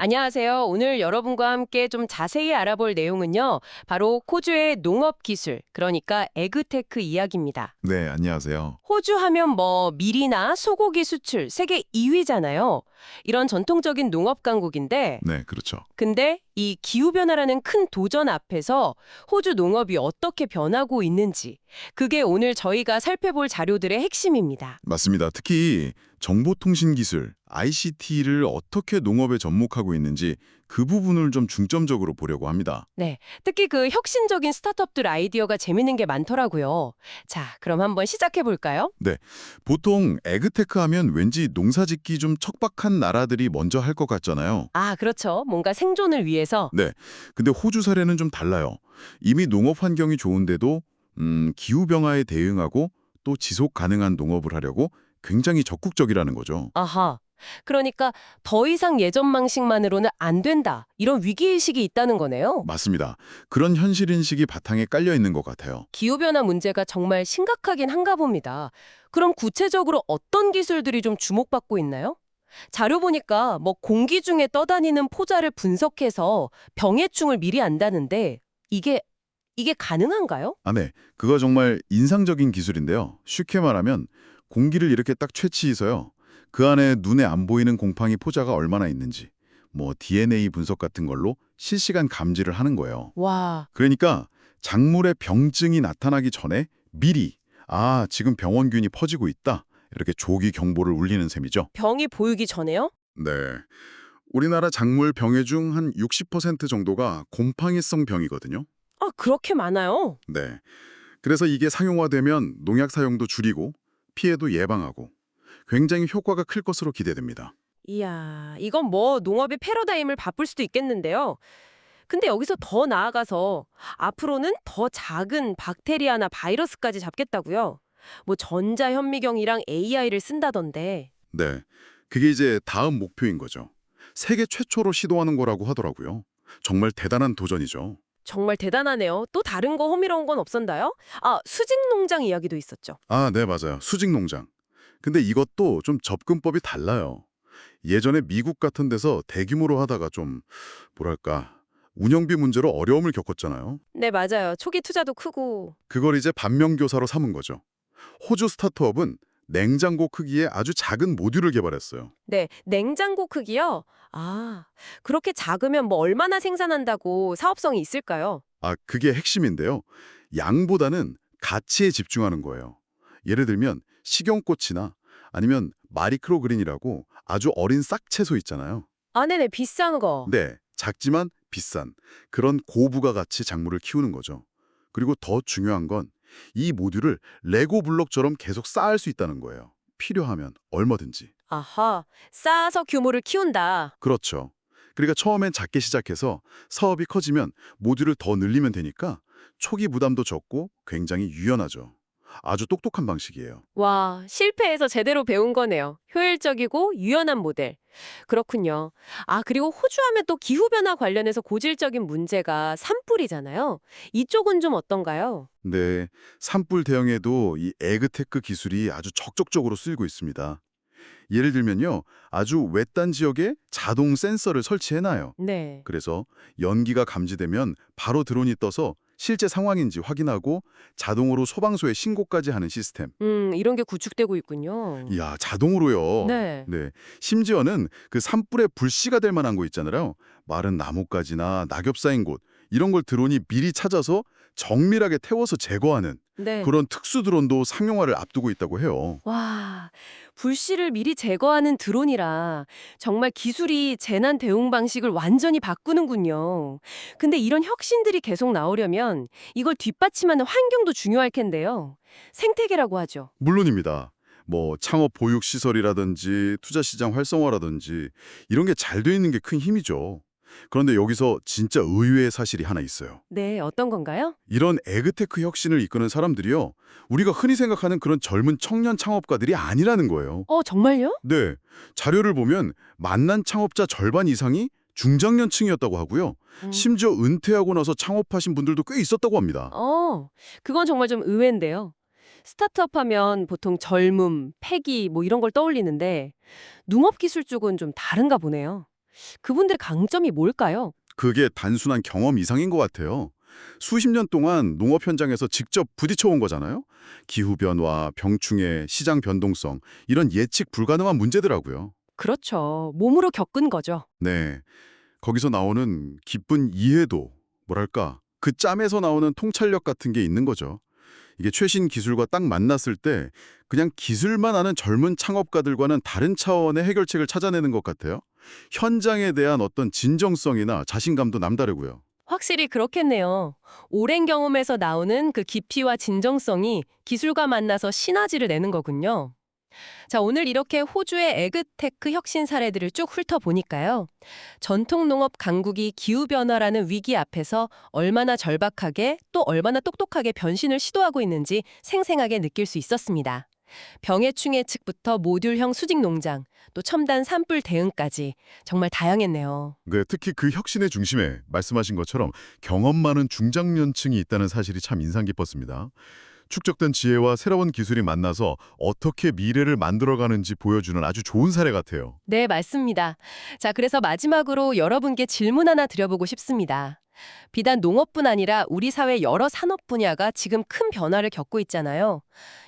안녕하세요. 오늘 여러분과 함께 좀 자세히 알아볼 내용은요. 바로 호주의 농업 기술, 그러니까 에그테크 이야기입니다. 네, 안녕하세요. 호주 하면 뭐 밀이나 소고기 수출 세계 2위잖아요. 이런 전통적인 농업 강국인데 네, 그렇죠. 근데 이 기후변화라는 큰 도전 앞에서 호주 농업이 어떻게 변하고 있는지 그게 오늘 저희가 살펴볼 자료들의 핵심입니다. 맞습니다. 특히 정보통신 기술, ICT를 어떻게 농업에 접목하고 있는지 그 부분을 좀 중점적으로 보려고 합니다. 네, 특히 그 혁신적인 스타트업들 아이디어가 재밌는 게 많더라고요. 자, 그럼 한번 시작해 볼까요? 네, 보통 에그테크 하면 왠지 농사짓기 좀 척박한 나라들이 먼저 할 것 같잖아요. 아, 그렇죠. 뭔가 생존을 위해서. 네, 근데 호주 사례는 좀 달라요. 이미 농업 환경이 좋은데도 기후변화에 대응하고 또 지속 가능한 농업을 하려고 굉장히 적극적이라는 거죠. 아하. 그러니까 더 이상 예전 방식만으로는 안 된다. 이런 위기의식이 있다는 거네요. 맞습니다. 그런 현실인식이 바탕에 깔려 있는 것 같아요. 기후변화 문제가 정말 심각하긴 한가 봅니다. 그럼 구체적으로 어떤 기술들이 좀 주목받고 있나요? 자료 보니까 뭐 공기 중에 떠다니는 포자를 분석해서 병해충을 미리 안다는데 이게 가능한가요? 아, 네. 그거 정말 인상적인 기술인데요. 쉽게 말하면 공기를 이렇게 딱 채취해서요. 그 안에 눈에 안 보이는 곰팡이 포자가 얼마나 있는지, 뭐 DNA 분석 같은 걸로 실시간 감지를 하는 거예요. 와, 그러니까 작물에 병증이 나타나기 전에 미리 지금 병원균이 퍼지고 있다. 이렇게 조기 경보를 울리는 셈이죠. 병이 보이기 전에요? 네. 우리나라 작물 병해 중 한 60% 정도가 곰팡이성 병이거든요. 아, 그렇게 많아요? 네. 그래서 이게 상용화되면 농약 사용도 줄이고 피해도 예방하고 굉장히 효과가 클 것으로 기대됩니다. 이야, 이건 뭐 농업의 패러다임을 바꿀 수도 있겠는데요. 근데 여기서 더 나아가서 앞으로는 더 작은 박테리아나 바이러스까지 잡겠다고요? 뭐 전자현미경이랑 AI를 쓴다던데. 네. 그게 이제 다음 목표인 거죠. 세계 최초로 시도하는 거라고 하더라고요. 정말 대단한 도전이죠. 정말 대단하네요. 또 다른 거 허미로운 건 없었나요? 아, 수직 농장 이야기도 있었죠. 아, 네, 맞아요. 수직 농장. 근데 이것도 좀 접근법이 달라요. 예전에 미국 같은 데서 대규모로 하다가 좀 뭐랄까 운영비 문제로 어려움을 겪었잖아요. 네, 맞아요. 초기 투자도 크고. 그걸 이제 반면교사로 삼은 거죠. 호주 스타트업은 냉장고 크기의 아주 작은 모듈을 개발했어요. 네, 냉장고 크기요? 아, 그렇게 작으면 뭐 얼마나 생산한다고 사업성이 있을까요? 그게 핵심인데요. 양보다는 가치에 집중하는 거예요. 예를 들면 식용꽃이나 아니면 마리크로그린이라고 아주 어린 싹채소 있잖아요. 아, 네네, 비싼 거. 네, 작지만 비싼 그런 고부가 가치 작물을 키우는 거죠. 그리고 더 중요한 건 이 모듈을 레고 블록처럼 계속 쌓을 수 있다는 거예요. 필요하면 얼마든지. 아하, 쌓아서 규모를 키운다. 그렇죠. 그러니까 처음엔 작게 시작해서 사업이 커지면 모듈을 더 늘리면 되니까 초기 부담도 적고 굉장히 유연하죠. 아주 똑똑한 방식이에요. 와, 실패해서 제대로 배운 거네요. 효율적이고 유연한 모델. 그렇군요. 아, 그리고 호주 하면 또 기후변화 관련해서 고질적인 문제가 산불이잖아요. 이쪽은 좀 어떤가요? 근데 산불 대응에도 이 에그테크 기술이 아주 적극적으로 쓰이고 있습니다. 예를 들면요. 아주 외딴 지역에 자동 센서를 설치해놔요. 네. 그래서 연기가 감지되면 바로 드론이 떠서 실제 상황인지 확인하고 자동으로 소방서에 신고까지 하는 시스템. 이런 게 구축되고 있군요. 이야, 자동으로요. 네. 네. 심지어는 그 산불에 불씨가 될 만한 거 있잖아요. 마른 나뭇가지나 낙엽 쌓인 곳. 이런 걸 드론이 미리 찾아서 정밀하게 태워서 제거하는 네. 그런 특수 드론도 상용화를 앞두고 있다고 해요. 와, 불씨를 미리 제거하는 드론이라 정말 기술이 재난 대응 방식을 완전히 바꾸는군요. 근데 이런 혁신들이 계속 나오려면 이걸 뒷받침하는 환경도 중요할 텐데요. 생태계라고 하죠. 물론입니다. 뭐 창업 보육 시설이라든지 투자 시장 활성화라든지 이런 게 잘 돼 있는 게 큰 힘이죠. 그런데 여기서 진짜 의외의 사실이 하나 있어요. 네, 어떤 건가요? 이런 에그테크 혁신을 이끄는 사람들이요. 우리가 흔히 생각하는 그런 젊은 청년 창업가들이 아니라는 거예요. 정말요? 네. 자료를 보면 만난 창업자 절반 이상이 중장년층이었다고 하고요. 음. 심지어 은퇴하고 나서 창업하신 분들도 꽤 있었다고 합니다. 그건 정말 좀 의외인데요. 스타트업 하면 보통 젊음, 패기 뭐 이런 걸 떠올리는데 농업 기술 쪽은 좀 다른가 보네요. 그분들의 강점이 뭘까요? 그게 단순한 경험 이상인 것 같아요. 수십 년 동안 농업 현장에서 직접 부딪혀 온 거잖아요. 기후변화, 병충해, 시장 변동성, 이런 예측 불가능한 문제더라고요. 그렇죠. 몸으로 겪은 거죠. 네. 거기서 나오는 깊은 이해도, 뭐랄까, 그 짬에서 나오는 통찰력 같은 게 있는 거죠. 이게 최신 기술과 딱 만났을 때 그냥 기술만 아는 젊은 창업가들과는 다른 차원의 해결책을 찾아내는 것 같아요. 현장에 대한 어떤 진정성이나 자신감도 남다르고요. 확실히 그렇겠네요. 오랜 경험에서 나오는 그 깊이와 진정성이 기술과 만나서 시너지를 내는 거군요. 자, 오늘 이렇게 호주의 에그테크 혁신 사례들을 쭉 훑어보니까요. 전통 농업 강국이 기후변화라는 위기 앞에서 얼마나 절박하게 또 얼마나 똑똑하게 변신을 시도하고 있는지 생생하게 느낄 수 있었습니다. 병해충 예측부터 모듈형 수직 농장, 또 첨단 산불 대응까지 정말 다양했네요. 네, 특히 그 혁신의 중심에 말씀하신 것처럼 경험 많은 중장년층이 있다는 사실이 참 인상 깊었습니다. 축적된 지혜와 새로운 기술이 만나서 어떻게 미래를 만들어가는지 보여주는 아주 좋은 사례 같아요. 네, 맞습니다. 자, 그래서 마지막으로 여러분께 질문 하나 드려보고 싶습니다. 비단 농업뿐 아니라 우리 사회 여러 산업 분야가 지금 큰 변화를 겪고 있잖아요.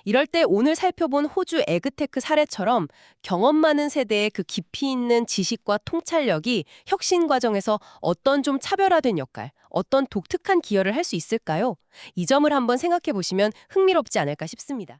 이럴 때 오늘 살펴본 호주 에그테크 사례처럼 경험 많은 세대의 그 깊이 있는 지식과 통찰력이 혁신 과정에서 어떤 좀 차별화된 역할, 어떤 독특한 기여를 할 수 있을까요? 이 점을 한번 생각해 보시면 흥미롭지 않을까 싶습니다.